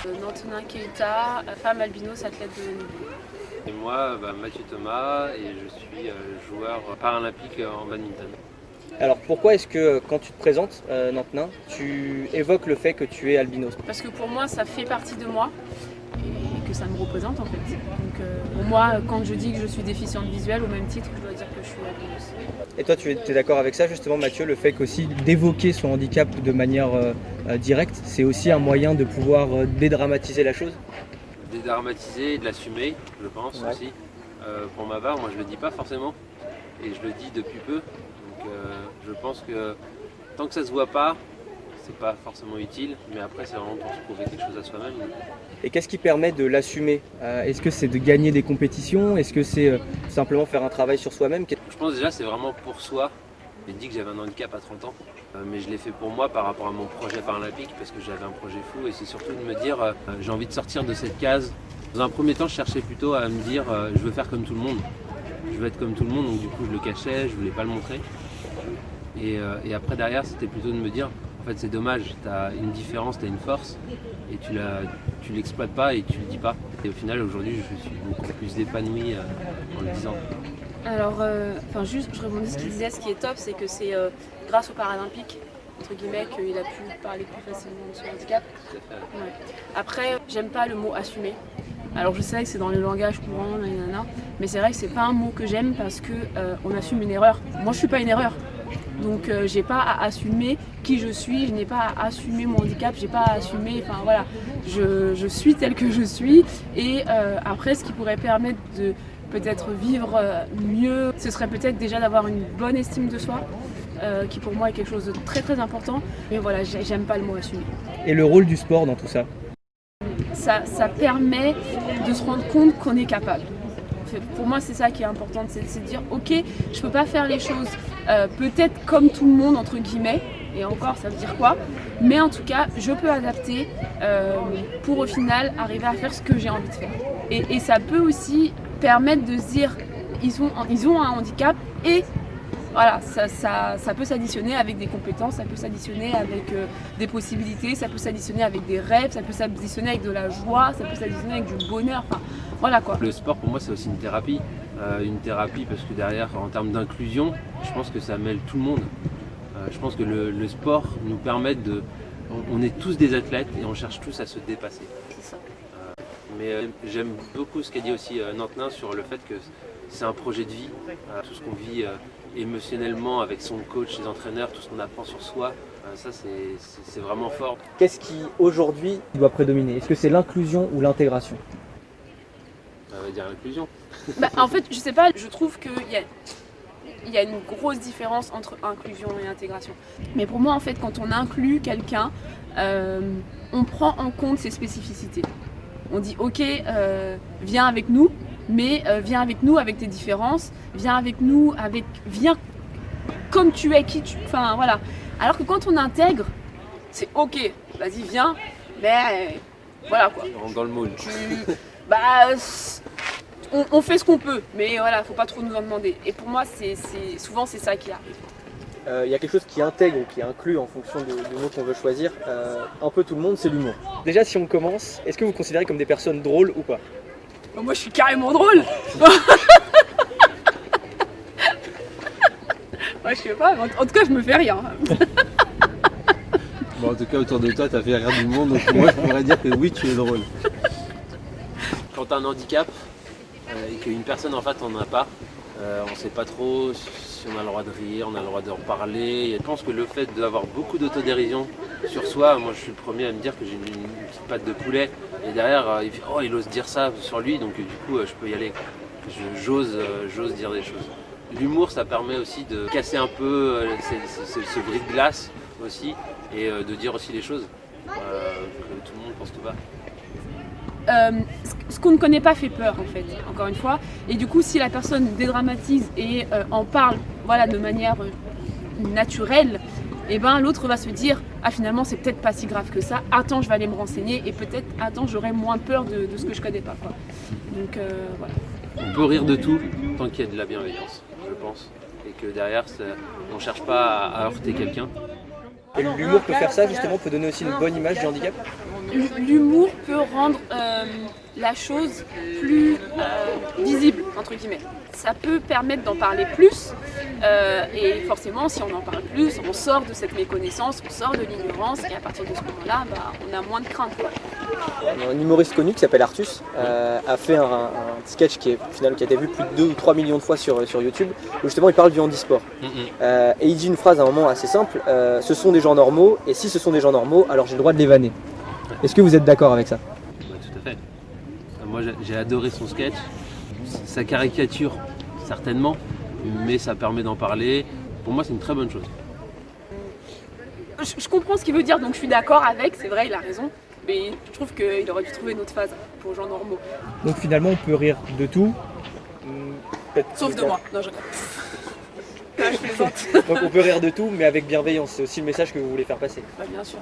Nantonin Keita, femme albinos, athlète de haut niveau. Et moi, Mathieu Thomas, et je suis joueur paralympique en badminton. Alors pourquoi est-ce que quand tu te présentes, Nantenin, tu évoques le fait que tu es albinos? Parce que pour moi, ça fait partie de moi et que ça me représente en fait. Donc pour moi, quand je dis que je suis déficiente visuelle, au même titre, je dois dire que je suis albinos. Et toi, tu es d'accord avec ça justement, Mathieu, le fait qu'aussi d'évoquer son handicap de manière directe, c'est aussi un moyen de pouvoir dédramatiser la chose? Dédramatiser, de l'assumer, je pense aussi. Pour ma part, moi je le dis pas forcément, et je le dis depuis peu. Donc je pense que tant que ça se voit pas, c'est pas forcément utile, mais après c'est vraiment pour se prouver quelque chose à soi-même. Et qu'est-ce qui permet de l'assumer? Est-ce que c'est de gagner des compétitions? Est-ce que c'est simplement faire un travail sur soi-même? Je pense déjà c'est vraiment pour soi. J'ai dit que j'avais un handicap à 30 ans, mais je l'ai fait pour moi par rapport à mon projet paralympique, parce que j'avais un projet fou, et c'est surtout de me dire j'ai envie de sortir de cette case. Dans un premier temps, je cherchais plutôt à me dire je veux faire comme tout le monde. Je veux être comme tout le monde, donc du coup je le cachais, je voulais pas le montrer. Et après derrière, c'était plutôt de me dire en fait c'est dommage, tu as une différence, tu as une force, et tu l'exploites pas et tu le dis pas. Et au final aujourd'hui je suis beaucoup plus épanoui en le disant. Alors, juste, je rebondis ce qu'il disait, ce qui est top, c'est que c'est grâce aux Paralympiques, entre guillemets, qu'il a pu parler plus facilement de son handicap. Ouais. Après, j'aime pas le mot assumer. Alors je sais que c'est dans le langage courant, nanana, mais c'est vrai que c'est pas un mot que j'aime parce que on assume une erreur. Moi je suis pas une erreur. Donc j'ai pas à assumer qui je suis, je n'ai pas à assumer mon handicap, j'ai pas à assumer, enfin voilà, je suis telle que je suis. Et après ce qui pourrait permettre de peut-être vivre mieux, ce serait peut-être déjà d'avoir une bonne estime de soi, qui pour moi est quelque chose de très très important. Mais voilà, j'aime pas le mot assumer. Et le rôle du sport dans tout ça? Ça permet de se rendre compte qu'on est capable. Pour moi, c'est ça qui est important, c'est de dire ok, je peux pas faire les choses peut-être comme tout le monde entre guillemets, et encore ça veut dire quoi, mais en tout cas je peux adapter pour au final arriver à faire ce que j'ai envie de faire. Et ça peut aussi permettre de se dire ils ont un handicap, et voilà, ça peut s'additionner avec des compétences, ça peut s'additionner avec des possibilités, ça peut s'additionner avec des rêves, ça peut s'additionner avec de la joie, ça peut s'additionner avec du bonheur, enfin voilà quoi. Le sport pour moi c'est aussi une thérapie parce que derrière en termes d'inclusion, je pense que ça mêle tout le monde. Je pense que le sport nous permet on est tous des athlètes et on cherche tous à se dépasser. C'est ça. Mais j'aime beaucoup ce qu'a dit aussi Nantenin sur le fait que c'est un projet de vie, tout ce qu'on vit émotionnellement avec son coach, ses entraîneurs, tout ce qu'on apprend sur soi, ça c'est vraiment fort. Qu'est-ce qui aujourd'hui doit prédominer? Est-ce que c'est l'inclusion ou l'intégration? On va dire l'inclusion. En fait, je sais pas, je trouve qu'il y a une grosse différence entre inclusion et intégration. Mais pour moi, en fait, quand on inclut quelqu'un, on prend en compte ses spécificités. On dit ok, viens avec nous, mais viens avec nous avec tes différences, viens avec nous viens comme tu es, enfin voilà. Alors que quand on intègre, c'est ok, vas-y viens, mais voilà quoi. On rentre dans le moule. On fait ce qu'on peut, mais voilà, faut pas trop nous en demander. Et pour moi, souvent c'est ça qui arrive. Il y a quelque chose qui intègre ou qui inclut en fonction du mot qu'on veut choisir un peu tout le monde, c'est l'humour. Déjà si on commence, est-ce que vous vous considérez comme des personnes drôles ou pas? Moi je suis carrément drôle. Moi je sais pas, en tout cas je me fais rien. Bon, en tout cas autour de toi t'as fait rire du monde, donc moi je pourrais dire que oui tu es drôle. Quand t'as un handicap et qu'une personne en fait en a pas, on sait pas trop si on a le droit de rire, on a le droit d'en parler. Je pense que le fait d'avoir beaucoup d'autodérision sur soi, moi je suis le premier à me dire que j'ai une petite patte de poulet, et derrière il ose dire ça sur lui, donc du coup je peux y aller. J'ose dire des choses. L'humour ça permet aussi de casser un peu ce bris de glace aussi, et de dire aussi les choses que tout le monde pense tout bas. Ce qu'on ne connaît pas fait peur en fait, encore une fois, et du coup si la personne dédramatise et en parle voilà, de manière naturelle, et ben l'autre va se dire ah finalement c'est peut-être pas si grave que ça, attends je vais aller me renseigner et peut-être attends j'aurai moins peur de ce que je connais pas quoi. Donc voilà. On peut rire de tout tant qu'il y a de la bienveillance, je pense, et que derrière on cherche pas à heurter quelqu'un. Et l'humour peut faire ça justement, peut donner aussi une bonne image du handicap. L'humour peut rendre la chose plus visible, entre guillemets. Ça peut permettre d'en parler plus, et forcément, si on en parle plus, on sort de cette méconnaissance, on sort de l'ignorance, et à partir de ce moment-là, on a moins de crainte, quoi. Un humoriste connu qui s'appelle Artus a fait un sketch qui a été vu plus de 2 ou 3 millions de fois sur YouTube, où justement il parle du handisport. Et il dit une phrase à un moment assez simple, ce sont des gens normaux, et si ce sont des gens normaux, alors j'ai le droit de les vanner. Est-ce que vous êtes d'accord avec ça? Tout à fait. Moi j'ai adoré son sketch, sa caricature certainement, mais ça permet d'en parler. Pour moi c'est une très bonne chose. Je comprends ce qu'il veut dire, donc je suis d'accord avec, c'est vrai, il a raison. Mais je trouve qu'il aurait dû trouver une autre phase pour gens normaux. Donc finalement on peut rire de tout. Sauf de moi. Non, je plaisante. Donc on peut rire de tout, mais avec bienveillance. C'est aussi le message que vous voulez faire passer. Bien sûr.